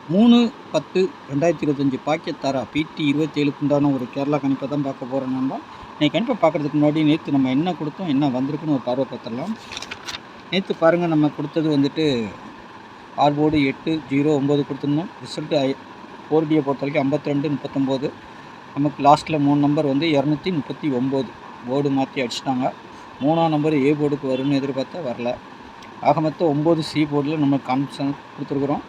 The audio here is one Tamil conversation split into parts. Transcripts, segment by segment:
3/10/2025 பாக்கெட் தாரா PT 27க்கு உண்டான ஒரு கேரளா கணிப்பை தான் பார்க்க போகிறோம் நண்பா. இன்னைக்கு கணிப்பை பார்க்குறதுக்கு முன்னாடி நேற்று நம்ம என்ன கொடுத்தோம், என்ன வந்திருக்குன்னு ஒரு பார்வை பார்த்துடலாம். நேற்று பாருங்கள், நம்ம கொடுத்தது வந்துட்டு ஆல் போர்டு 809 கொடுத்துருந்தோம். ரிசல்ட்டு 4Dயை பொறுத்த வரைக்கும் 52 39. நமக்கு லாஸ்ட்டில் 3 நம்பர் வந்து 239. போர்டு மாற்றி அடிச்சிட்டாங்க. 3ஆம் நம்பர் ஏ போர்டுக்கு வரும்னு எதிர்பார்த்தா வரல. ஆக மொத்தம் 9 சி போர்டில் நம்ம கான்ஃபிடன்ஸ் கொடுத்துருக்குறோம்.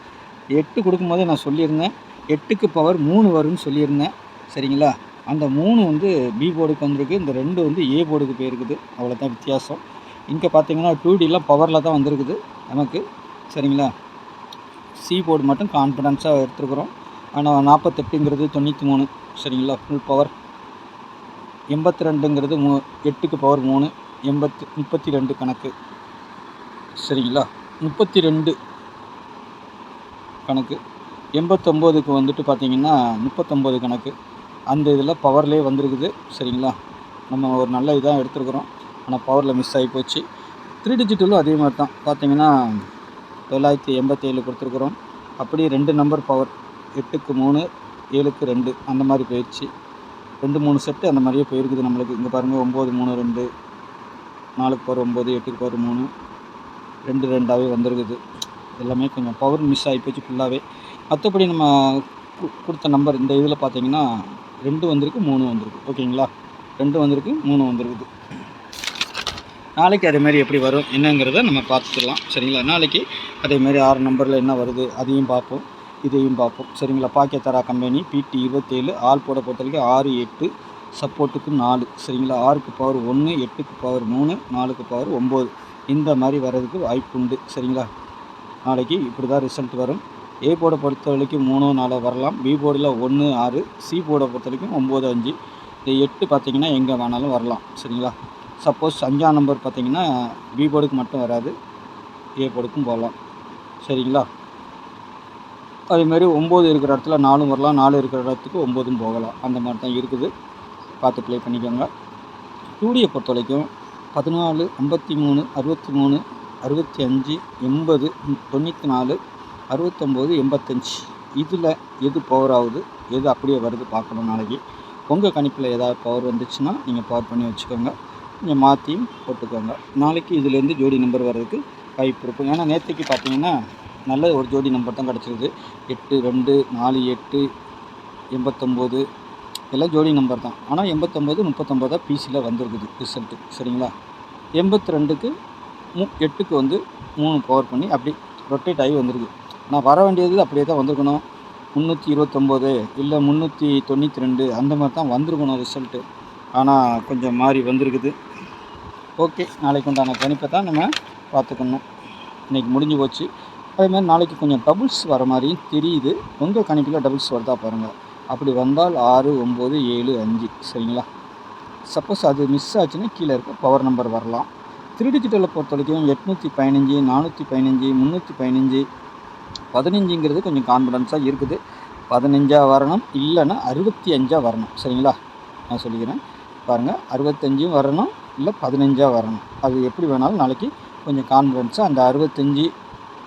8 கொடுக்கும்போது நான் சொல்லியிருந்தேன் 8க்கு பவர் 3 வரும்னு சொல்லியிருந்தேன். சரிங்களா? அந்த 3 வந்து பி போர்டுக்கு வந்திருக்கு. இந்த 2 வந்து ஏ போர்டுக்கு போயிருக்குது. அவ்வளோதான் வித்தியாசம். இங்கே பார்த்தீங்கன்னா 2Dலாம் பவரில் தான் வந்திருக்குது நமக்கு. சரிங்களா? சி போர்டு மட்டும் கான்ஃபிடன்ஸாக எடுத்துருக்குறோம். ஆனால் 48ங்கிறது 93. சரிங்களா? Full power. 82ங்கிறது 8க்கு பவர் 3 32 கணக்கு. சரிங்களா? 32 கணக்கு. 89க்கு வந்துட்டு பார்த்திங்கன்னா 39 கணக்கு. அந்த இதில் பவர்லேயே வந்திருக்குது. சரிங்களா? நம்ம ஒரு நல்ல இதாக எடுத்துருக்குறோம். ஆனால் பவரில் மிஸ் ஆகி போச்சு. 3 டிஜிட்டலும் அதே மாதிரி தான். பார்த்திங்கன்னா 987 கொடுத்துருக்குறோம். அப்படியே 2 நம்பர் பவர் 8க்கு 3 7க்கு 2 அந்த மாதிரி போயிடுச்சு. 2-3 செட்டு அந்த மாதிரியே போயிருக்குது நம்மளுக்கு. இங்கே பாருங்கள் 9-3-2 4க்கு பவர் 9 8க்கு பவர் 3 2 2ஆகவே வந்திருக்குது. எல்லாமே கொஞ்சம் பவர் மிஸ் ஆகி போச்சு ஃபுல்லாகவே. மற்றபடி நம்ம கொடுத்த நம்பர் இந்த இதில் பார்த்தீங்கன்னா 2 வந்திருக்கு 3 வந்திருக்கு. ஓகேங்களா? 2 வந்திருக்கு 3 வந்திருக்குது. நாளைக்கு அதேமாதிரி எப்படி வரும் என்னங்கிறத நம்ம பார்த்துக்கலாம். சரிங்களா? நாளைக்கு அதேமாதிரி 6 நம்பரில் என்ன வருது அதையும் பார்ப்போம், இதையும் பார்ப்போம். சரிங்களா? பாக்கெட் தாரா கம்பெனி PT 27 ஆல் போட பொறுத்த வரைக்கும் 6 8 சப்போர்ட்டுக்கு 4. சரிங்களா? 6க்கு பவர் 1 8க்கு பவர் 3 4க்கு பவர் 9 இந்த மாதிரி வர்றதுக்கு வாய்ப்பு உண்டு. சரிங்களா? நாளைக்கு இப்படி தான் ரிசல்ட் வரும். ஏ போர்டை பொறுத்த வரைக்கும் 3 4 வரலாம். பி போர்டில் 1 6. சி போர்டை பொறுத்த வரைக்கும் 9 5. இந்த 8 பார்த்திங்கன்னா எங்கே வேணாலும் வரலாம். சரிங்களா? சப்போஸ் 5ஆம் நம்பர் பார்த்திங்கன்னா பி போர்டுக்கு மட்டும் வராது, ஏ போர்டுக்கும் போகலாம். சரிங்களா? அதேமாதிரி 9 இருக்கிற இடத்துல 4 வரலாம், 4 இருக்கிற இடத்துக்கு 9ம் போகலாம். அந்த மாதிரி தான் இருக்குது. பார்த்து ப்ளே பண்ணிக்கோங்க. 2Dயை பொறுத்த வரைக்கும் 14 53 63 65 80 94 69 85 இதில் எது பவர் ஆகுது, எது அப்படியே வருது பார்க்கணும். நாளைக்கு உங்கள் கணிப்பில் ஏதாவது பவர் வந்துச்சுன்னா நீங்கள் பவர் பண்ணி வச்சுக்கோங்க, நீங்கள் மாற்றியும் போட்டுக்கோங்க. நாளைக்கு இதுலேருந்து ஜோடி நம்பர் வர்றதுக்கு வாய்ப்பு இருக்கும். ஏன்னா நேற்றுக்கு பார்த்தீங்கன்னா நல்ல ஒரு ஜோடி நம்பர் தான் கிடச்சிருது. 8 2 4 8 89 எல்லாம் ஜோடி நம்பர் தான். ஆனால் 89 39 பிசியில் வந்திருக்குது ரிசல்ட்டு. சரிங்களா? 82க்கு 8க்கு வந்து 3 பவர் பண்ணி அப்படி ரொட்டேட் ஆகி வந்திருக்கு. நான் வர வேண்டியது அப்படியே தான் வந்திருக்கணும். 329 இல்லை 392 அந்த மாதிரி தான் வந்திருக்கணும் ரிசல்ட்டு. ஆனால் கொஞ்சம் மாறி வந்திருக்குது. ஓகே, நாளைக்கு உண்டான கணிப்பை தான் நம்ம பார்த்துக்கணும். இன்றைக்கி முடிஞ்சு போச்சு. அதேமாதிரி நாளைக்கு கொஞ்சம் டபுள்ஸ் வர மாதிரியும் தெரியுது. உங்கள் கணிப்பில் டபுள்ஸ் வருதா பாருங்கள். அப்படி வந்தால் 6 9 7 5. சரிங்களா? சப்போஸ் அது மிஸ் ஆச்சுன்னா கீழே இருக்க பவர் நம்பர் வரலாம். 3 டிஜிட்டலை பொறுத்த வரைக்கும் 815 415 315 15ங்கிறது கொஞ்சம் கான்ஃபிடன்ஸாக இருக்குது. 15ஆக வரணும், இல்லைன்னா 65ஆக வரணும். சரிங்களா? நான் சொல்லிக்கிறேன் பாருங்கள், 65 வரணும், இல்லை 15ஆக வரணும். அது எப்படி வேணாலும் நாளைக்கு கொஞ்சம் கான்ஃபிடன்ஸாக அந்த 65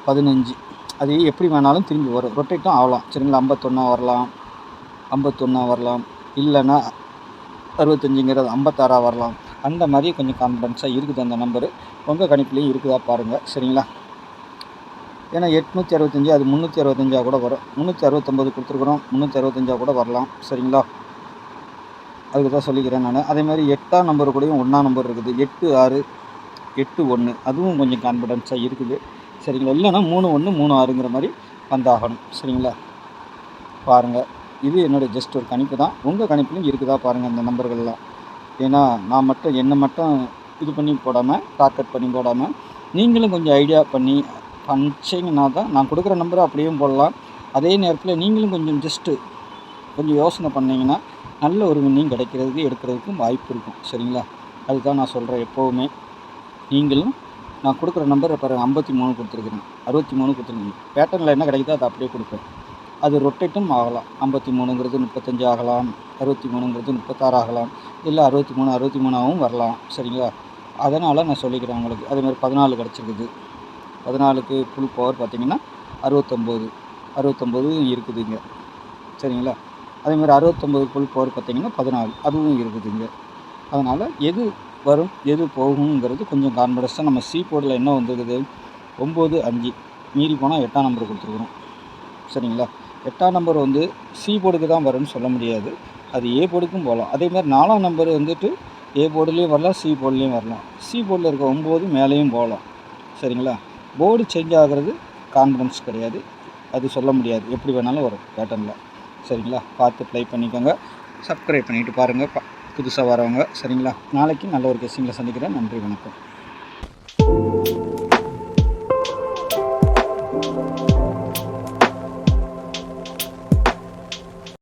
15 அது எப்படி வேணாலும் திரும்பி வரும், ரொட்டேட்டும் ஆகலாம். சரிங்களா? 51 வரலாம், 51 வரலாம், இல்லைன்னா 65ங்கிறது 56 வரலாம். அந்த மாதிரி கொஞ்சம் கான்ஃபிடன்ஸாக இருக்குது அந்த நம்பரு. உங்கள் கணிப்புலேயும் இருக்குதா பாருங்கள். சரிங்களா? ஏன்னா 865 அது 365 கூட வரும். 369 கொடுத்துருக்குறோம், 365 கூட வரலாம். சரிங்களா? அதுக்கு தான் சொல்லிக்கிறேன் நான். அதேமாதிரி 8ஆம் நம்பர் கூடயும் 1ஆம் நம்பர் இருக்குது. 8 6 8 1 அதுவும் கொஞ்சம் கான்ஃபிடன்ஸாக இருக்குது. சரிங்களா? இல்லைன்னா 3 1 3 6ங்கிற மாதிரி வந்தாகணும். சரிங்களா? பாருங்கள், இது என்னுடைய ஜஸ்ட் ஒரு கணிப்பு தான். உங்கள் கணிப்புலையும் இருக்குதா பாருங்கள் அந்த நம்பர்கள்லாம். ஏன்னா நான் மட்டும் என்னை மட்டும் இது பண்ணி போடாமல், டார்கெட் பண்ணி போடாமல், நீங்களும் கொஞ்சம் ஐடியா பண்ணி பண்ணிச்சிங்கன்னா தான் நான் கொடுக்குற நம்பரை அப்படியே போடலாம். அதே நேரத்தில் நீங்களும் கொஞ்சம் ஜஸ்ட்டு கொஞ்சம் யோசனை பண்ணிங்கன்னா நல்ல ஒரு வின்னிங் கிடைக்கிறதுக்கு எடுக்கிறதுக்கும் வாய்ப்பு இருக்கும். சரிங்களா? அதுதான் நான் சொல்கிறேன் எப்போவுமே. நீங்களும் நான் கொடுக்குற நம்பர் இப்போ 53 கொடுத்துருக்குறேன், 63 கொடுத்துருக்கீங்க. பேட்டர்னில் என்ன கிடைக்குதோ அதை அப்படியே கொடுப்பேன். அது ரொட்டேட்டும் ஆகலாம். 53ங்கிறது 35 ஆகலாம், 63ங்கிறது 36 ஆகலாம், இல்லை 63 63ஆகவும் வரலாம். சரிங்களா? அதனால் நான் சொல்லிக்கிறேன் உங்களுக்கு. அதேமாதிரி 14 கிடச்சிருக்குது. 14க்கு ஃபுல் பவர் பார்த்திங்கன்னா 69. 69 இருக்குதுங்க. சரிங்களா? அதேமாதிரி 69க்குள் போர் பார்த்தீங்கன்னா 14 அதுவும் இருக்குதுங்க. அதனால் எது வரும் எது போகுங்கிறது கொஞ்சம் கான்ஃபிடன்ஸாக நம்ம சி போர்டில் என்ன வந்துருக்குது 9, 5 மீறி போனால் 8ஆம் நம்பர் கொடுத்துருக்குறோம். சரிங்களா? 8ஆம் நம்பர் வந்து சி போர்டுக்கு தான் வரும்னு சொல்ல முடியாது. அது ஏ போர்டுக்கும் போகலாம். அதேமாதிரி 4ஆம் நம்பர் வந்துட்டு ஏ போர்டுலேயும் வரலாம், சி போர்டுலேயும் வரலாம். சி போர்டில் இருக்க 9 மேலேயும் போகலாம். சரிங்களா? போர்டு சேஞ்ச் ஆகிறது கான்ஃபிடன்ஸ் கிடையாது. அது சொல்ல முடியாது. எப்படி வேணாலும் வரும் பேட்டர்னில். சரிங்களா? பார்த்து ப்ளே பண்ணிக்கோங்க. சப்ஸ்கிரைப் பண்ணிவிட்டு பாருங்கள் புதுசாக வரவங்க. சரிங்களா? நாளைக்கு நல்ல ஒரு கெஸ்ஸிங்கில் சந்திக்கிறேன். நன்றி, வணக்கம்.